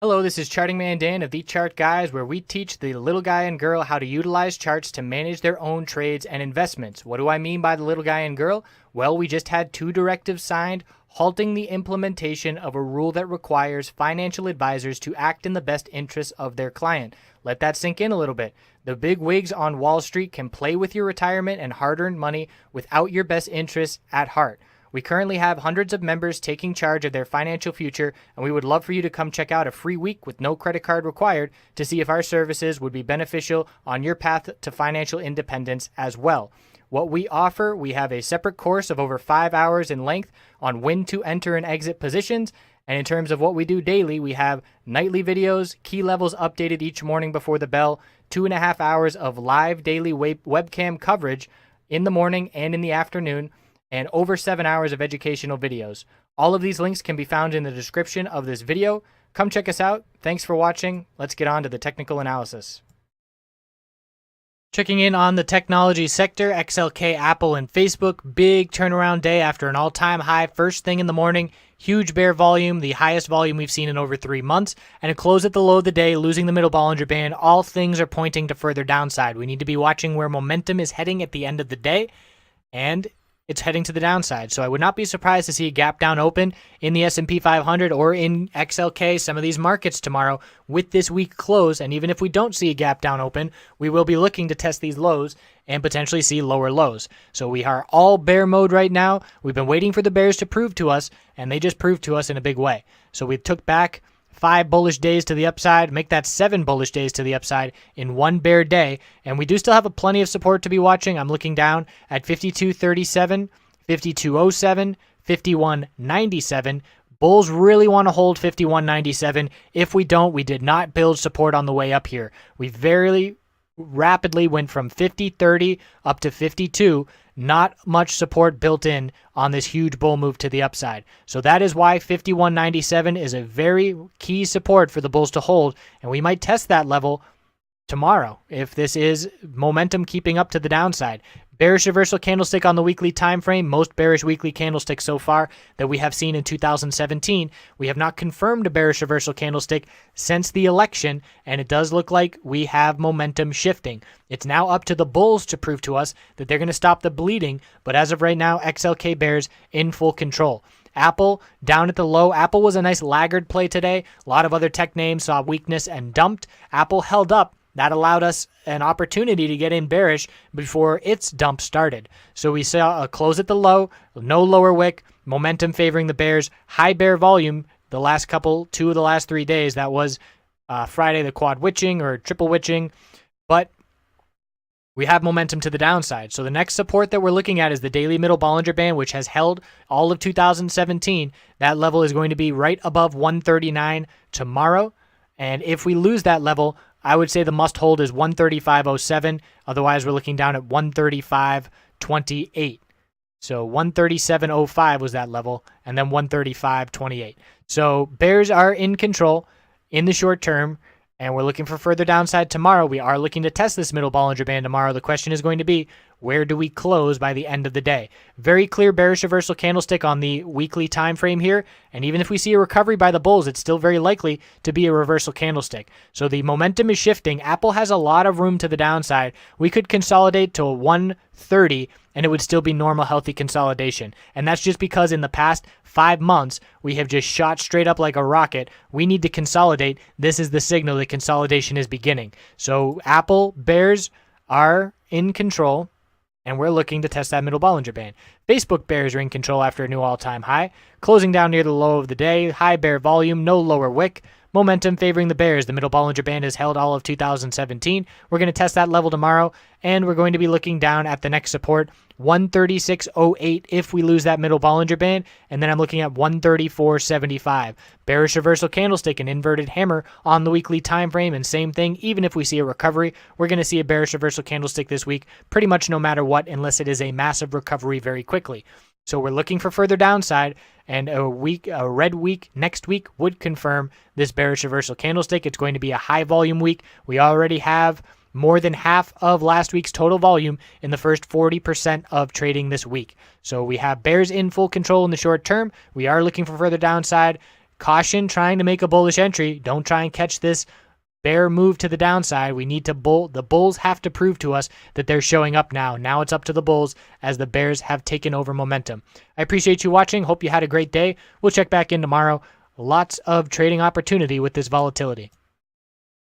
Hello, this is Charting Man Dan of TheChartGuys, where we teach the little guy and girl how to utilize charts to manage their own trades and investments. What do I mean by the little guy and girl? Well, we just had two directives signed halting the implementation of a rule that requires financial advisors to act in the best interests of their client. Let that sink in a little bit. The big wigs on Wall Street can play with your retirement and hard-earned money without your best interests at heart. We currently have hundreds of members taking charge of their financial future, and we would love for you to come check out a free week with no credit card required to see if our services would be beneficial on your path to financial independence as well. What we offer, we have a separate course of over 5 hours in length on when to enter and exit positions. And in terms of what we do daily, we have nightly videos, key levels updated each morning before the bell, 2.5 hours of live daily webcam coverage in the morning and in the afternoon, and over 7 hours of educational videos. All of these links can be found in the description of this video. Come check us out. Thanks for watching. Let's get on to the technical analysis. Checking in on the technology sector, XLK, Apple, and Facebook. Big turnaround day after an all-time high first thing in the morning. Huge bear volume, the highest volume we've seen in over 3 months, and a close at the low of the day, losing the middle Bollinger Band. All things are pointing to further downside. We need to be watching where momentum is heading at the end of the day, and it's heading to the downside. So I would not be surprised to see a gap down open in the S&P 500 or in XLK, some of these markets tomorrow with this week close. And even if we don't see a gap down open, we will be looking to test these lows and potentially see lower lows. So we are all bear mode right now. We've been waiting for the bears to prove to us, and they just proved to us in a big way. So we took back 5 bullish days to the upside, make that 7 bullish days to the upside in one bear day. And we do still have plenty of support to be watching. I'm looking down at 52.37, 52.07, 51.97. Bulls really want to hold 51.97. If we don't, we did not build support on the way up here. We very rapidly went from 50.30 up to 52. Not much support built in on this huge bull move to the upside. So that is why 51.97 is a very key support for the bulls to hold, and we might test that level tomorrow if this is momentum keeping up to the downside. Bearish reversal candlestick on the weekly time frame. Most bearish weekly candlesticks so far that we have seen in 2017. We have not confirmed a bearish reversal candlestick since the election, and it does look like we have momentum shifting. It's now up to the bulls to prove to us that they're going to stop the bleeding, but as of right now, XLK bears in full control. Apple down at the low. Apple was a nice laggard play today. A lot of other tech names saw weakness and dumped. Apple held up. That allowed us an opportunity to get in bearish before its dump started. So we saw a close at the low, no lower wick, momentum favoring the bears, high bear volume the last two of the last 3 days. That was Friday, the quad witching or triple witching, but we have momentum to the downside. So the next support that we're looking at is the daily middle Bollinger Band, which has held all of 2017. That level is going to be right above 139 tomorrow. And if we lose that level, I would say the must hold is 135.07. Otherwise, we're looking down at 135.28. So 137.05 was that level, and then 135.28. So bears are in control in the short term, and we're looking for further downside tomorrow. We are looking to test this middle Bollinger Band tomorrow. The question is going to be, where do we close by the end of the day? Very clear bearish reversal candlestick on the weekly time frame here. And even if we see a recovery by the bulls, it's still very likely to be a reversal candlestick. So the momentum is shifting. Apple has a lot of room to the downside. We could consolidate to a 130 and it would still be normal, healthy consolidation. And that's just because in the past 5 months, we have just shot straight up like a rocket. We need to consolidate. This is the signal that consolidation is beginning. So Apple bears are in control, and we're looking to test that middle Bollinger Band. Facebook bears are in control after a new all-time high, closing down near the low of the day. High bear volume, no lower wick. Momentum favoring the bears. The middle Bollinger Band has held all of 2017. We're going to test that level tomorrow, and we're going to be looking down at the next support, 136.08 if we lose that middle Bollinger Band, and then I'm looking at 134.75. Bearish reversal candlestick, an inverted hammer on the weekly time frame, and same thing, even if we see a recovery, we're going to see a bearish reversal candlestick this week, pretty much no matter what, unless it is a massive recovery very quickly. So we're looking for further downside, and a red week next week would confirm this bearish reversal candlestick. It's going to be a high volume week. We already have more than half of last week's total volume in the first 40% of trading this week. So we have bears in full control in the short term. We are looking for further downside. caution trying to make a bullish entry. Don't try and catch this bear move to the downside. We need to the bulls have to prove to us that they're showing up now. Now it's up to the bulls as the bears have taken over momentum. I appreciate you watching. Hope you had a great day. We'll check back in tomorrow. Lots of trading opportunity with this volatility.